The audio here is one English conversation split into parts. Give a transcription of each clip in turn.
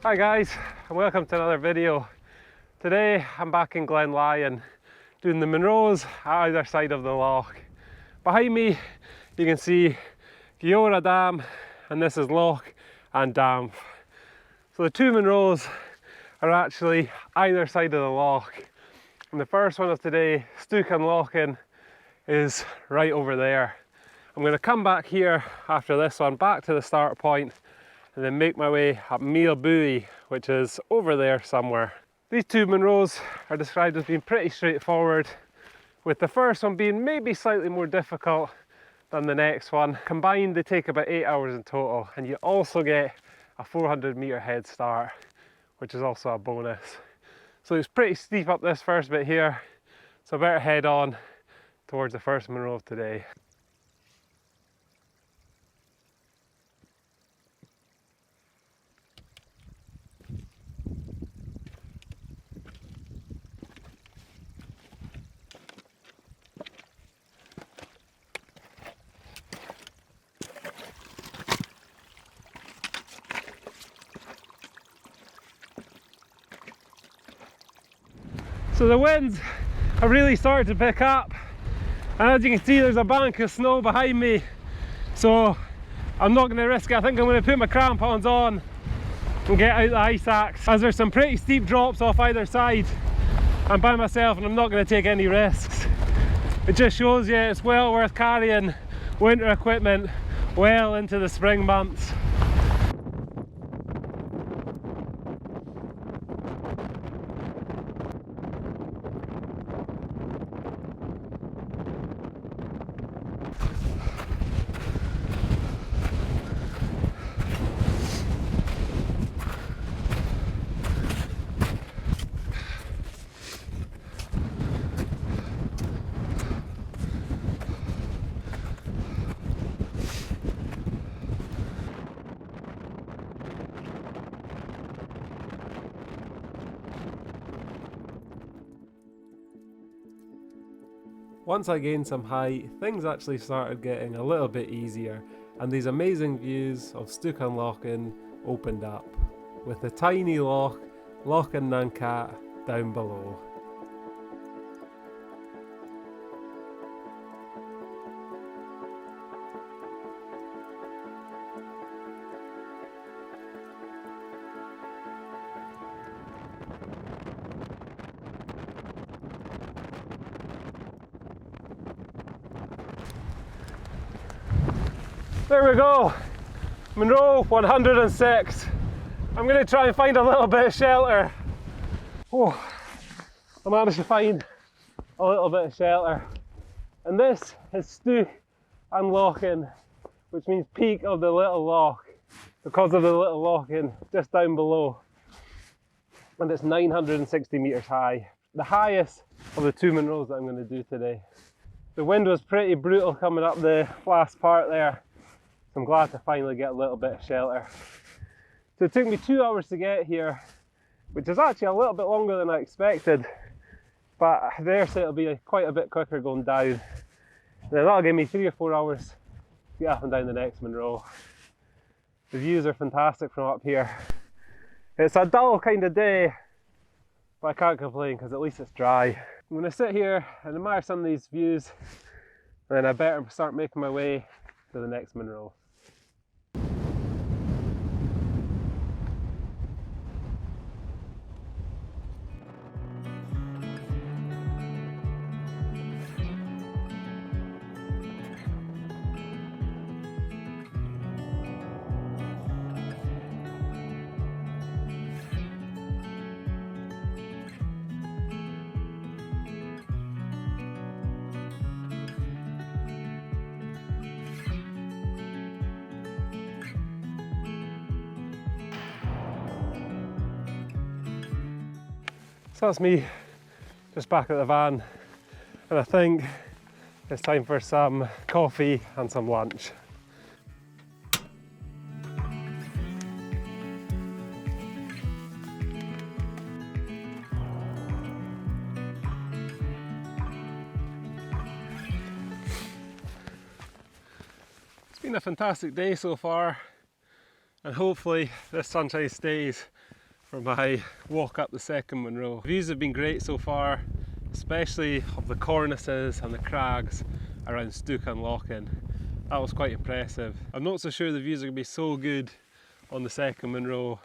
Hi guys, and welcome to another video. Today I'm back in Glen Lyon doing the Munros at either side of the loch. Behind me you can see Giorra Dam, and this is Loch and Daimh. So the two Munros are actually either side of the loch, and the first one of today, Stuchd and Lochain, is right over there. I'm going to come back here after this one, back to the start point, and then make my way up Meall Buidhe, which is over there somewhere. These two Munros are described as being pretty straightforward, with the first one being maybe slightly more difficult than the next one. Combined they take about 8 hours in total, and you also get a 400-metre head start, which is also a bonus. So it's pretty steep up this first bit here, so I better head on towards the first Munro of today. So the winds have really started to pick up, and as you can see there's a bank of snow behind me, so I'm not going to risk it. I think I'm going to put my crampons on and get out the ice axe, as there's some pretty steep drops off either side. I'm by myself and I'm not going to take any risks. It just shows you it's well worth carrying winter equipment well into the spring months. Once I gained some height, things actually started getting a little bit easier, and these amazing views of Stuchd and Lochain opened up, with the tiny Loch, Lochain down below. There we go, Munro 106. I'm going to try and find a little bit of shelter. Oh, I managed to find a little bit of shelter. And this is Stuchd and Lochain, which means peak of the little loch, because of the little Lochain just down below. And it's 960 metres high, the highest of the two Munros that I'm going to do today. The wind was pretty brutal coming up the last part there. I'm glad to finally get a little bit of shelter. So it took me 2 hours to get here, which is actually a little bit longer than I expected, but I dare say it'll be quite a bit quicker going down. And then that'll give me 3 or 4 hours to get up and down the next Munro. The views are fantastic from up here. It's a dull kind of day, but I can't complain because at least it's dry. I'm going to sit here and admire some of these views, and then I better start making my way to the next Munro. So that's me just back at the van, and I think it's time for some coffee and some lunch. It's been a fantastic day so far, and hopefully this sunshine stays for my walk up the second Munro. The views have been great so far, especially of the cornices and the crags around Stuchd and Lochain. That was quite impressive. I'm not so sure the views are going to be so good on the second Munro,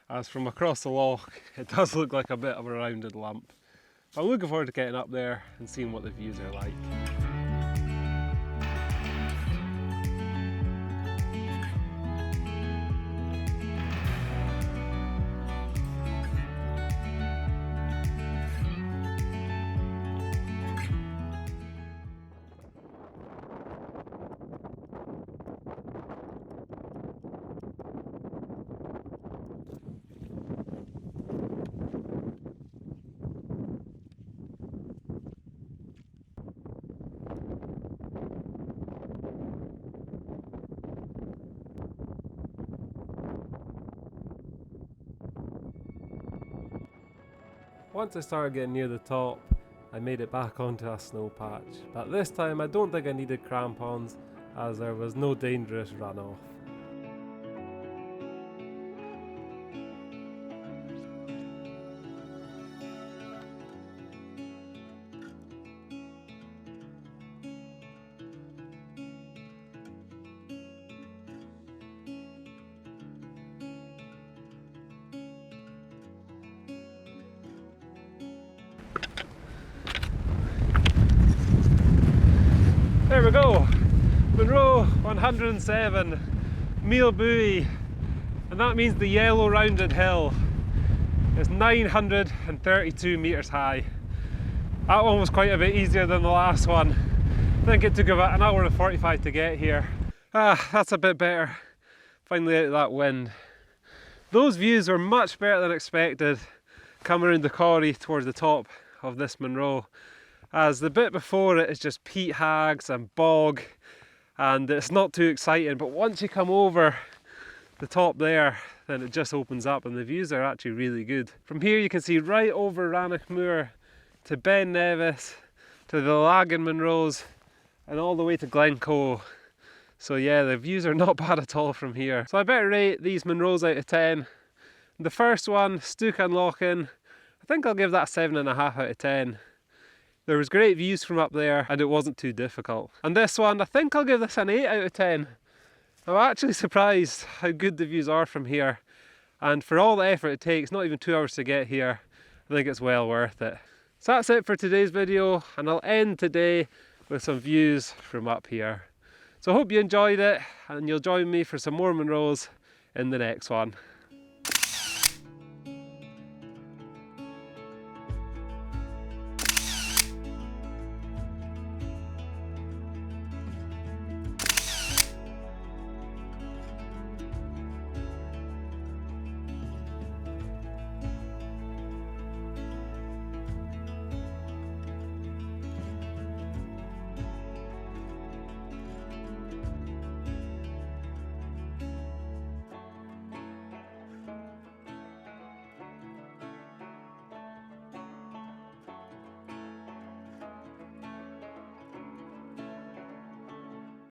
as from across the loch it does look like a bit of a rounded lump. But I'm looking forward to getting up there and seeing what the views are like. Once I started getting near the top, I made it back onto a snow patch, but this time I don't think I needed crampons as there was no dangerous runoff. There we go, Munro 107, Meall Buidhe, and that means the yellow rounded hill is 932 metres high. That one was quite a bit easier than the last one. I think it took about an hour and 45 to get here. That's a bit better, finally out of that wind. Those views were much better than expected coming around the corrie towards the top of this Munro, as the bit before it is just peat hags and bog and it's not too exciting, but once you come over the top there then it just opens up and the views are actually really good. From here you can see right over Rannoch Moor to Ben Nevis to the Lagan Munros and all the way to Glencoe. So yeah, the views are not bad at all from here. So I better rate these Munros out of 10. The first one, Stuchd and Lochain, I think I'll give that 7.5 out of 10. There was great views from up there and it wasn't too difficult. And this one, I think I'll give this an 8 out of 10. I'm actually surprised how good the views are from here. And for all the effort it takes, not even 2 hours to get here, I think it's well worth it. So that's it for today's video, and I'll end today with some views from up here. So I hope you enjoyed it and you'll join me for some more Munros in the next one.